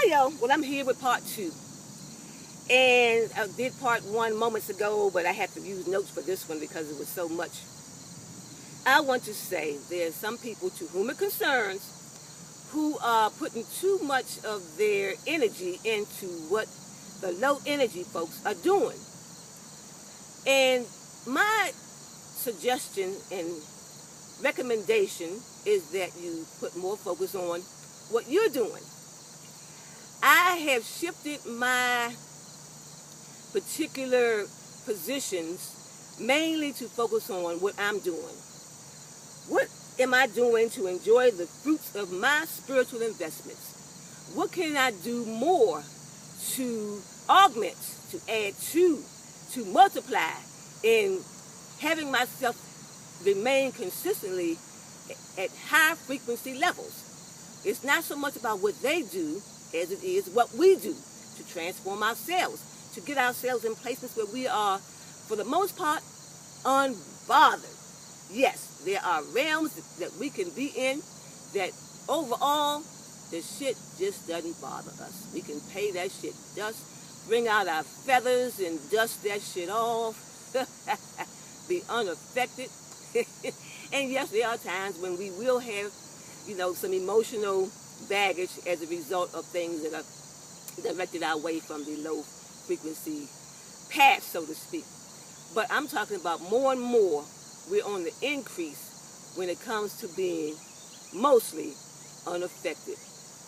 video, well, I'm here with part 2. And I did part 1 moments ago, but I had to use notes for this one because it was so much. I want to say there's some people to whom it concerns who are putting too much of their energy into what the low energy folks are doing. And my suggestion and recommendation is that you put more focus on what you're doing. I have shifted my particular positions mainly to focus on what I'm doing. What am I doing to enjoy the fruits of my spiritual investments? What can I do more to augment, to add to multiply in having myself remain consistently at high frequency levels? It's not so much about what they do as it is what we do to transform ourselves, to get ourselves in places where we are, for the most part, unbothered. Yes, there are realms that we can be in that overall, the shit just doesn't bother us. We can pay that shit dust, bring out our feathers and dust that shit off, be unaffected. And yes, there are times when we will have, some emotional baggage as a result of things that are directed our way from the low frequency path, so to speak. But I'm talking about more and more, we're on the increase when it comes to being mostly unaffected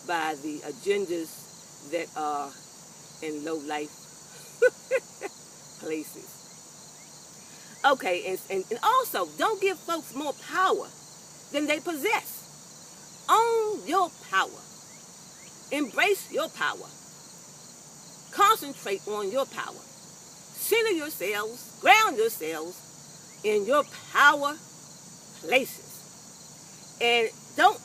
by the agendas that are in low life places. Okay, and also, don't give folks more power than they possess. Own your power. Embrace your power. Concentrate on your power. Center yourselves, ground yourselves in your power places. And don't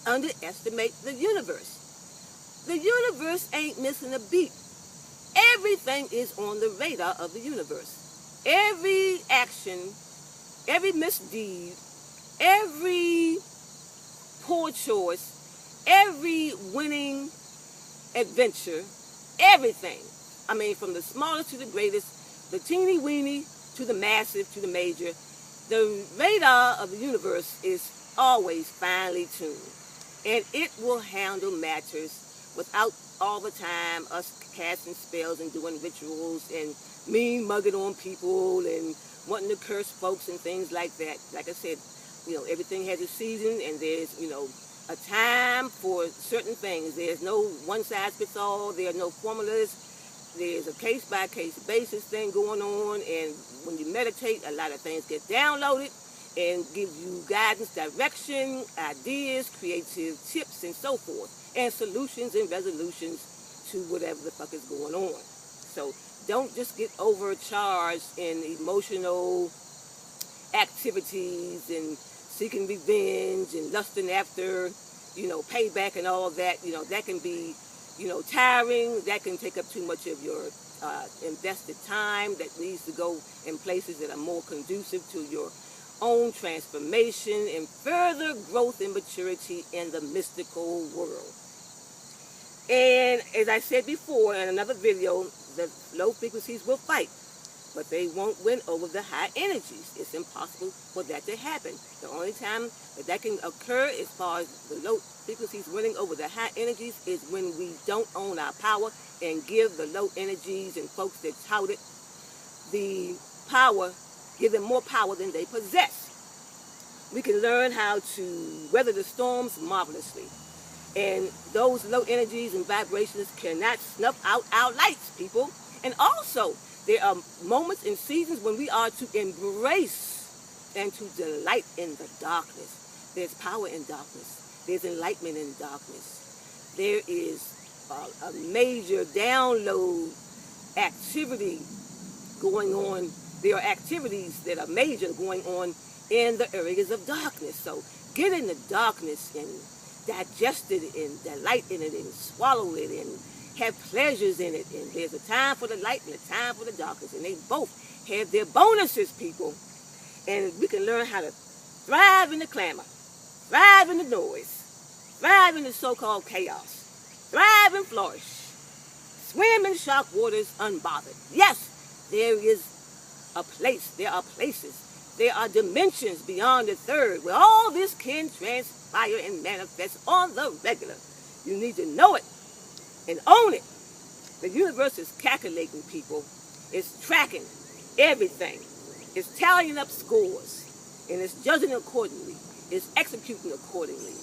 underestimate the universe. The universe ain't missing a beat. Everything is on the radar of the universe. Every action, every misdeed, every poor choice, every winning adventure, everything. I mean, from the smallest to the greatest, the teeny weeny to the massive to the major, the radar of the universe is always finely tuned. And it will handle matters without all the time us casting spells and doing rituals and mean mugging on people and wanting to curse folks and things like that. Like I said, everything has a season, and there's, a time for certain things. There's no one-size-fits-all. There are no formulas. There's a case-by-case basis thing going on, and when you meditate, a lot of things get downloaded and give you guidance, direction, ideas, creative tips, and so forth, and solutions and resolutions to whatever the fuck is going on. So don't just get overcharged in emotional activities and seeking revenge and lusting after, payback and all that. That can be, tiring. That can take up too much of your invested time that needs to go in places that are more conducive to your own transformation and further growth and maturity in the mystical world. And as I said before in another video, the low frequencies will fight, but they won't win over the high energies. It's impossible for that to happen. The only time that can occur as far as the low frequencies winning over the high energies is when we don't own our power and give the low energies and folks that tout it the power, give them more power than they possess. We can learn how to weather the storms marvelously. And those low energies and vibrations cannot snuff out our lights, people. And also, there are moments and seasons when we are to embrace and to delight in the darkness. There's power in darkness. There's enlightenment in darkness. There is a major download activity going on. There are activities that are major going on in the areas of darkness. So get in the darkness and digest it and delight in it and swallow it and have pleasures in it. And there's a time for the light and a time for the darkness. And they both have their bonuses, people. And we can learn how to thrive in the clamor, thrive in the noise, thrive in the so-called chaos, thrive and flourish. Swim in sharp waters unbothered. Yes, there is a place, there are places, there are dimensions beyond the third where all this can transpire and manifest on the regular. You need to know it and own it. The universe is calculating, people. It's tracking everything. It's tallying up scores, and it's judging accordingly. It's executing accordingly.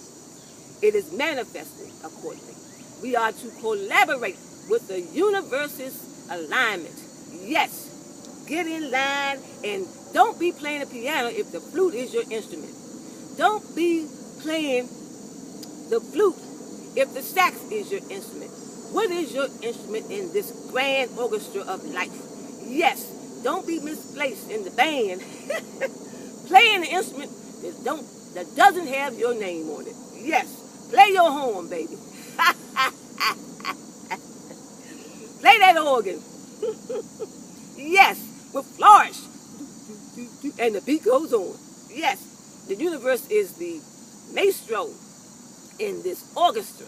It is manifesting accordingly. We are to collaborate with the universe's alignment. Yes, get in line, and don't be playing the piano if the flute is your instrument. Don't be playing the flute if the sax is your instrument. What is your instrument in this grand orchestra of life? Yes, don't be misplaced in the band playing an instrument that doesn't have your name on it. Yes, play your horn, baby. Play that organ. Yes, with flourish. And the beat goes on. Yes, the universe is the maestro in this orchestra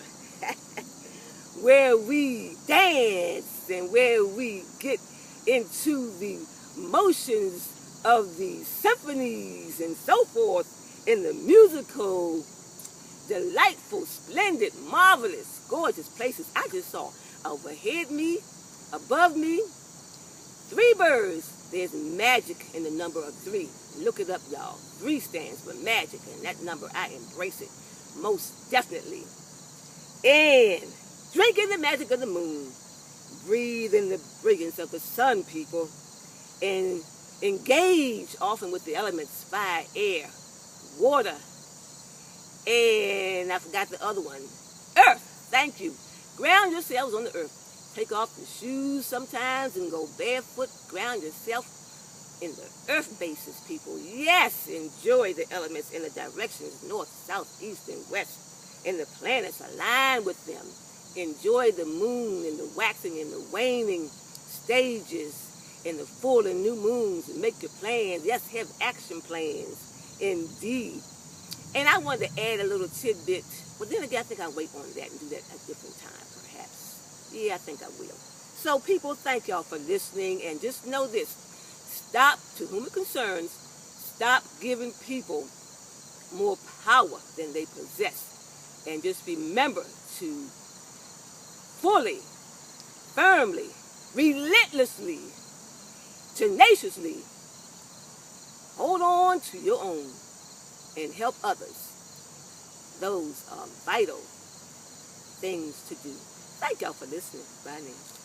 where we dance and where we get into the motions of the symphonies and so forth in the musical, delightful, splendid, marvelous, gorgeous places I just saw. Overhead me, above me, 3 birds. There's magic in the number of 3. Look it up, y'all. 3 stands for magic, and that number, I embrace it most definitely. And drink in the magic of the moon. Breathe in the brilliance of the sun, people. And engage often with the elements, fire, air, water, and I forgot the other one, earth. Thank you. Ground yourselves on the earth. Take off the shoes sometimes and go barefoot. Ground yourself in the earth bases, people. Yes, enjoy the elements in the directions north, south, east, and west. And the planets, align with them. Enjoy the moon and the waxing and the waning stages and the full and new moons, and make your plans. Yes, have action plans, indeed. And I wanted to add a little tidbit, but then again, I think I'll wait on that and do that at a different time, perhaps. Yeah, I think I will. So people, thank y'all for listening, and just know this. Stop, to whom it concerns, stop giving people more power than they possess. And just remember to fully, firmly, relentlessly, tenaciously hold on to your own and help others. Those are vital things to do. Thank y'all for listening. Bye now.